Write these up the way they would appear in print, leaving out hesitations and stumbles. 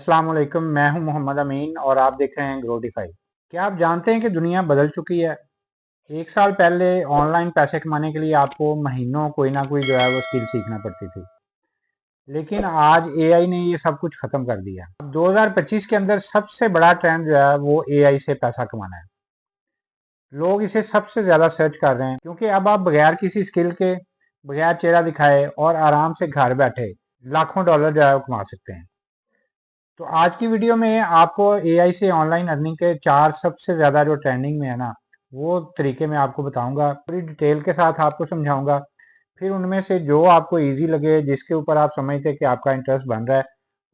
अस्सलाम वालेकुम, मैं हूं मोहम्मद अमीन और आप देख रहे हैं ग्रोटिफाई। क्या आप जानते हैं कि दुनिया बदल चुकी है? एक साल पहले ऑनलाइन पैसे कमाने के लिए आपको महीनों कोई ना कोई जो है वो स्किल सीखना पड़ती थी, लेकिन आज एआई ने ये सब कुछ खत्म कर दिया। अब 2025 के अंदर सबसे बड़ा ट्रेंड जो है वो एआई से पैसा कमाना है। लोग इसे सबसे ज्यादा सर्च कर रहे हैं क्योंकि अब आप बगैर किसी स्किल के, बगैर चेहरा दिखाए और आराम से घर बैठे लाखों डॉलर जो है वो कमा सकते हैं। तो आज की वीडियो में आपको एआई से ऑनलाइन अर्निंग के 4 सबसे ज़्यादा जो ट्रेंडिंग में है ना, वो तरीके मैं आपको बताऊंगा, पूरी डिटेल के साथ आपको समझाऊंगा। फिर उनमें से जो आपको इजी लगे, जिसके ऊपर आप समझते हैं कि आपका इंटरेस्ट बन रहा है,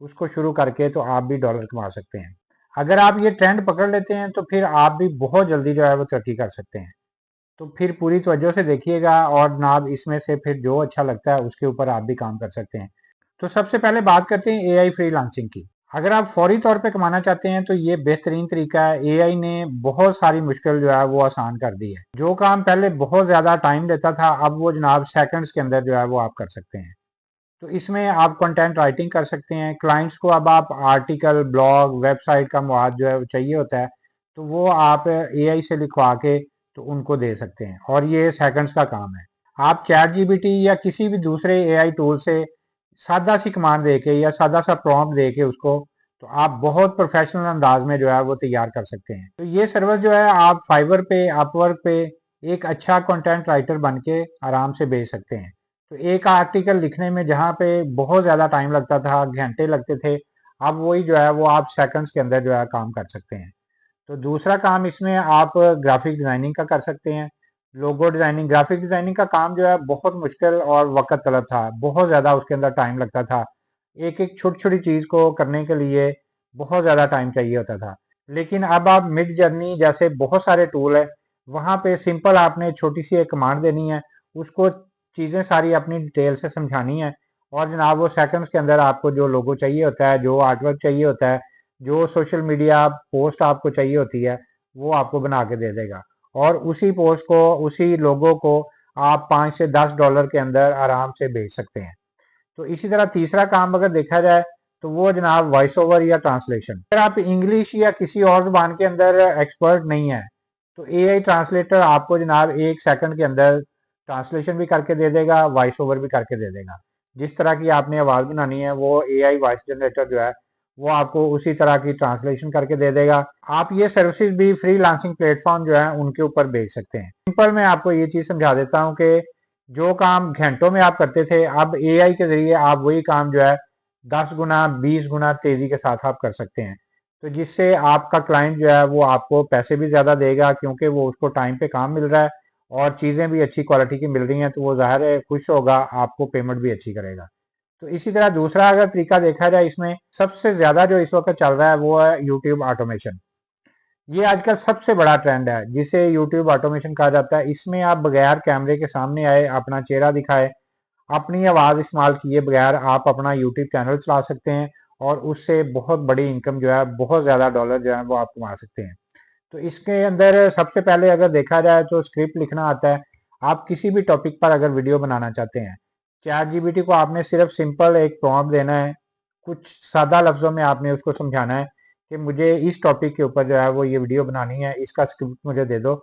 उसको शुरू करके तो आप भी डॉलर कमा सकते हैं। अगर आप ये ट्रेंड पकड़ लेते हैं तो फिर आप भी बहुत जल्दी जो है वो तरक्की कर सकते हैं। तो फिर पूरी तवज्जो से देखिएगा और जनाब इसमें से फिर जो अच्छा लगता है उसके ऊपर आप भी काम कर सकते हैं। तो सबसे पहले बात करते हैं एआई फ्रीलांसिंग की। अगर आप फौरी तौर पे कमाना चाहते हैं तो ये बेहतरीन तरीका है। एआई ने बहुत सारी मुश्किल जो है वो आसान कर दी है। जो काम पहले बहुत ज्यादा टाइम लेता था, अब वो जनाब सेकंड्स के अंदर जो है वो आप कर सकते हैं। तो इसमें आप कंटेंट राइटिंग कर सकते हैं। क्लाइंट्स को अब आप आर्टिकल, ब्लॉग, वेबसाइट का मवाद जो है वो चाहिए होता है, तो वो आप एआई से लिखवा के तो उनको दे सकते हैं और ये सेकंड्स का काम है। आप चैट जीपीटी या किसी भी दूसरे एआई टूल से सादा सी कमांड दे के या सादा सा प्रॉम्प्ट दे के उसको, तो आप बहुत प्रोफेशनल अंदाज में जो है वो तैयार कर सकते हैं। तो ये सर्विस जो है आप फाइवर पे, अपवर्क पे एक अच्छा कंटेंट राइटर बन के आराम से बेच सकते हैं। तो एक आर्टिकल लिखने में जहाँ पे बहुत ज़्यादा टाइम लगता था, घंटे लगते थे, अब वही जो है वो आप सेकंड्स के अंदर जो है काम कर सकते हैं। तो दूसरा काम इसमें आप ग्राफिक डिजाइनिंग का कर सकते हैं। लोगो डिजाइनिंग, ग्राफिक डिजाइनिंग का काम जो है बहुत मुश्किल और वक्त तलब था, बहुत ज़्यादा उसके अंदर टाइम लगता था। एक एक छोटी छोटी चीज़ को करने के लिए बहुत ज़्यादा टाइम चाहिए होता था। लेकिन अब आप मिड जर्नी जैसे बहुत सारे टूल है, वहाँ पे सिंपल आपने छोटी सी एक कमांड देनी है, उसको चीज़ें सारी अपनी डिटेल से समझानी है और जनाब वो सेकंड्स के अंदर आपको जो लोगो चाहिए होता है, जो आर्टवर्क चाहिए होता है, जो सोशल मीडिया पोस्ट आपको चाहिए होती है, वो आपको बना के दे देगा। और उसी पोस्ट को, उसी लोगो को आप 5 से 10 डॉलर के अंदर आराम से बेच सकते हैं। तो इसी तरह तीसरा काम अगर देखा जाए तो वो जनाब वॉइस ओवर या ट्रांसलेशन। अगर आप इंग्लिश या किसी और जुबान के अंदर एक्सपर्ट नहीं है, तो एआई ट्रांसलेटर आपको जनाब 1 सेकंड के अंदर ट्रांसलेशन भी करके दे देगा, वॉइस ओवर भी करके दे देगा। जिस तरह की आपने आवाज़ बनानी है, वो एआई वॉइस जनरेटर जो है वो आपको उसी तरह की ट्रांसलेशन करके दे देगा। आप ये सर्विसेज भी फ्री लांसिंग प्लेटफॉर्म जो है उनके ऊपर बेच सकते हैं। सिंपल मैं आपको ये चीज़ समझा देता हूँ कि जो काम घंटों में आप करते थे, अब एआई के जरिए आप वही काम जो है 10 गुना, 20 गुना तेजी के साथ आप कर सकते हैं। तो जिससे आपका क्लाइंट जो है वो आपको पैसे भी ज़्यादा देगा क्योंकि वो उसको टाइम पे काम मिल रहा है और चीज़ें भी अच्छी क्वालिटी की मिल रही हैं, तो वो ज़ाहिर है खुश होगा, आपको पेमेंट भी अच्छी करेगा। तो इसी तरह दूसरा अगर तरीका देखा जाए, इसमें सबसे ज़्यादा जो इस वक्त चल रहा है वो है यूट्यूब ऑटोमेशन। ये आजकल सबसे बड़ा ट्रेंड है जिसे यूट्यूब ऑटोमेशन कहा जाता है। इसमें आप बगैर कैमरे के सामने आए, अपना चेहरा दिखाए, अपनी आवाज़ इस्तेमाल किए बगैर आप अपना यूट्यूब चैनल चला सकते हैं और उससे बहुत बड़ी इनकम जो है, बहुत ज़्यादा डॉलर जो है वो आप कमा सकते हैं। तो इसके अंदर सबसे पहले अगर देखा जाए तो स्क्रिप्ट लिखना आता है। आप किसी भी टॉपिक पर अगर वीडियो बनाना चाहते हैं, चैट जीपीटी को आपने सिर्फ सिंपल एक प्रॉम्प्ट देना है, कुछ सादा लफ्ज़ों में आपने उसको समझाना है कि मुझे इस टॉपिक के ऊपर जो है वो ये वीडियो बनानी है, इसका स्क्रिप्ट मुझे दे दो।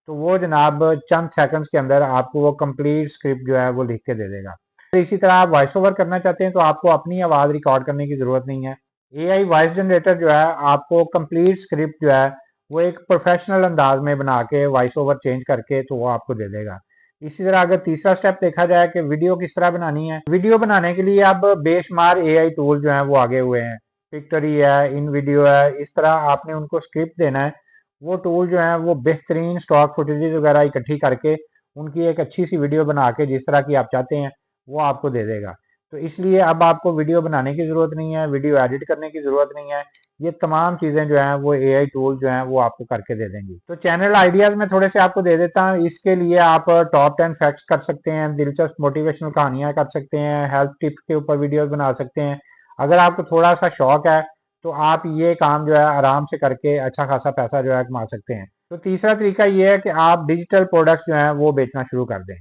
तो वो जनाब चंद सेकंड्स के अंदर आपको वो कंप्लीट स्क्रिप्ट जो है वो लिख के दे देगा। तो इसी तरह आप वॉइस ओवर करना चाहते हैं तो आपको अपनी आवाज़ रिकॉर्ड करने की ज़रूरत नहीं है। एआई वॉइस जनरेटर जो है आपको कंप्लीट स्क्रिप्ट जो है वो एक प्रोफेशनल अंदाज में बना के वॉइस ओवर चेंज करके तो वो आपको दे देगा। इसी तरह अगर तीसरा स्टेप देखा जाए कि वीडियो किस तरह बनानी है, वीडियो बनाने के लिए अब बेशुमार एआई टूल जो हैं वो आगे हुए हैं। पिक्टरी है, इन वीडियो है, इस तरह आपने उनको स्क्रिप्ट देना है। वो टूल जो है वो बेहतरीन स्टॉक फुटेजेस वगैरह इकट्ठी करके उनकी एक अच्छी सी वीडियो बना के जिस तरह की आप चाहते हैं वो आपको दे देगा। तो इसलिए अब आपको वीडियो बनाने की ज़रूरत नहीं है, वीडियो एडिट करने की ज़रूरत नहीं है। ये तमाम चीज़ें जो हैं वो एआई टूल जो हैं वो आपको करके दे देंगी। तो चैनल आइडियाज़ में थोड़े से आपको दे देता हूँ। इसके लिए आप टॉप 10 फैक्ट्स कर सकते हैं, दिलचस्प मोटिवेशनल कहानियाँ कर सकते हैं, हेल्थ टिप्स के ऊपर वीडियोस बना सकते हैं। अगर आपको थोड़ा सा शौक है तो आप ये काम जो है आराम से करके अच्छा खासा पैसा जो है कमा सकते हैं। तो तीसरा तरीका ये है कि आप डिजिटल प्रोडक्ट्स जो हैं वो बेचना शुरू कर दें।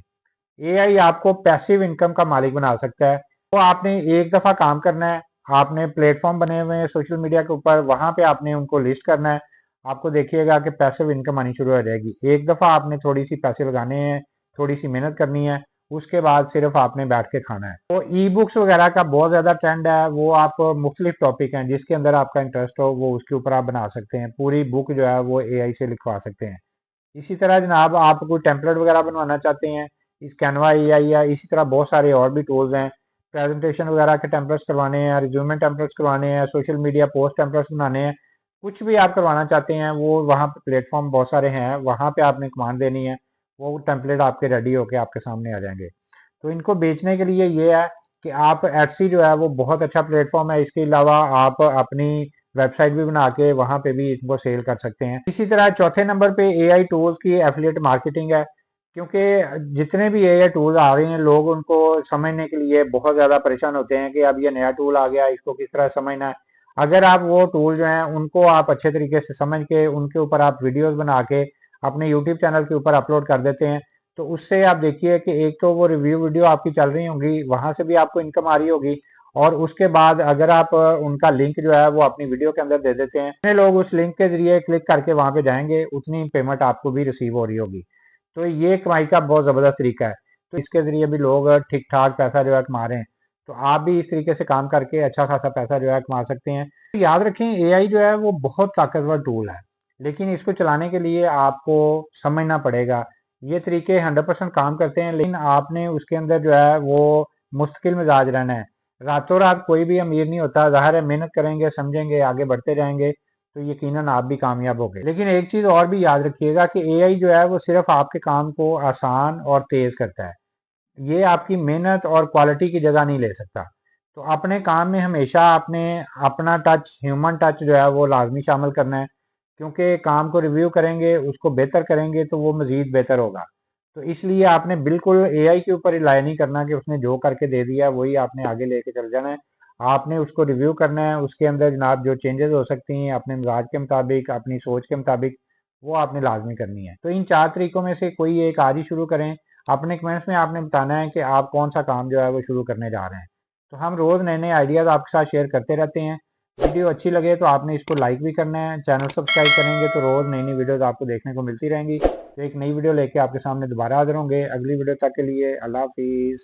एआई आपको पैसिव इनकम का मालिक बना सकता है। तो आपने एक दफ़ा काम करना है, आपने प्लेटफॉर्म बने हुए हैं सोशल मीडिया के ऊपर, वहां पे आपने उनको लिस्ट करना है। आपको देखिएगा कि पैसिव इनकम आनी शुरू हो जाएगी। एक दफ़ा आपने थोड़ी सी पैसे लगाने हैं, थोड़ी सी मेहनत करनी है, उसके बाद सिर्फ आपने बैठ के खाना है। तो ई बुक्स वगैरह का बहुत ज़्यादा ट्रेंड है। वो आप मुख्तलिफ टॉपिक हैं जिसके अंदर आपका इंटरेस्ट हो, वो उसके ऊपर आप बना सकते हैं। पूरी बुक जो है वो एआई से लिखवा सकते हैं। इसी तरह जनाब आप कोई टेम्पलेट वगैरह बनवाना चाहते हैं, इस कैनवा एआई या इसी तरह बहुत सारे और भी टूल्स हैं। प्रेजेंटेशन वगैरह के टेम्पलेट्स करवाने हैं, रिज्यूमे टेम्पलेट्स करवाने हैं, सोशल मीडिया पोस्ट टेम्पलेट्स बनाने हैं, कुछ भी आप करवाना चाहते हैं, वो वहाँ पे प्लेटफॉर्म बहुत सारे हैं, वहाँ पे आपने कमांड देनी है, वो टेम्पलेट आपके रेडी होके आपके सामने आ जाएंगे। तो इनको बेचने के लिए ये है कि आप एटसी जो है वो बहुत अच्छा प्लेटफॉर्म है। इसके अलावा आप अपनी वेबसाइट भी बना के वहां पे भी इनको सेल कर सकते हैं। इसी तरह चौथे नंबर पे एआई टूल्स की एफिलिएट मार्केटिंग है। क्योंकि जितने भी एआई टूल्स आ रहे हैं, लोग उनको समझने के लिए बहुत ज़्यादा परेशान होते हैं कि अब ये नया टूल आ गया, इसको किस तरह समझना है। अगर आप वो टूल जो हैं उनको आप अच्छे तरीके से समझ के उनके ऊपर आप वीडियोस बना के अपने यूट्यूब चैनल के ऊपर अपलोड कर देते हैं, तो उससे आप देखिए कि एक तो वो रिव्यू वीडियो आपकी चल रही होंगी, वहां से भी आपको इनकम आ रही होगी, और उसके बाद अगर आप उनका लिंक जो है वो अपनी वीडियो के अंदर दे देते हैं, जितने लोग उस लिंक के जरिए क्लिक करके वहां पे जाएंगे, उतनी पेमेंट आपको भी रिसीव हो रही होगी। तो ये कमाई का बहुत ज़बरदस्त तरीका है। तो इसके ज़रिए भी लोग ठीक ठाक पैसा जो है कमा रहे हैं। तो आप भी इस तरीके से काम करके अच्छा खासा पैसा जो है कमा सकते हैं। तो याद रखें, एआई जो है वो बहुत ताकतवर टूल है, लेकिन इसको चलाने के लिए आपको समझना पड़ेगा। ये तरीके 100% काम करते हैं, लेकिन आपने उसके अंदर जो है वो मुस्तकिल मिजाज रहना है। रातों रात कोई भी अमीर नहीं होता। ज़ाहिर है, मेहनत करेंगे, समझेंगे, आगे बढ़ते जाएंगे, तो यकीनन आप भी कामयाब होंगे। लेकिन एक चीज़ और भी याद रखिएगा कि एआई जो है वो सिर्फ आपके काम को आसान और तेज़ करता है। ये आपकी मेहनत और क्वालिटी की जगह नहीं ले सकता। तो अपने काम में हमेशा आपने अपना टच, ह्यूमन टच जो है वो लाजमी शामिल करना है। क्योंकि काम को रिव्यू करेंगे, उसको बेहतर करेंगे, तो वो मज़ीद बेहतर होगा। तो इसलिए आपने बिल्कुल एआई के ऊपर रिलाय नहीं करना कि उसने जो करके दे दिया वही आपने आगे लेके चल जाना है। आपने उसको रिव्यू करना है, उसके अंदर जनाब जो चेंजेस हो सकती हैं अपने मिजाज के मुताबिक, अपनी सोच के मुताबिक, वो आपने लाजमी करनी है। तो इन 4 तरीकों में से कोई एक आज ही शुरू करें। अपने कमेंट्स में आपने बताना है कि आप कौन सा काम जो है वो शुरू करने जा रहे हैं। तो हम रोज़ नए नए आइडियाज़ आपके साथ शेयर करते रहते हैं। वीडियो अच्छी लगे तो आपने इसको लाइक भी करना है। चैनल सब्सक्राइब करेंगे तो रोज़ नई नई वीडियोज़ आपको देखने को मिलती रहेंगी। तो एक नई वीडियो लेके आपके सामने दोबारा हाजिर होंगे। अगली वीडियो तक के लिए अल्लाह हाफिज़।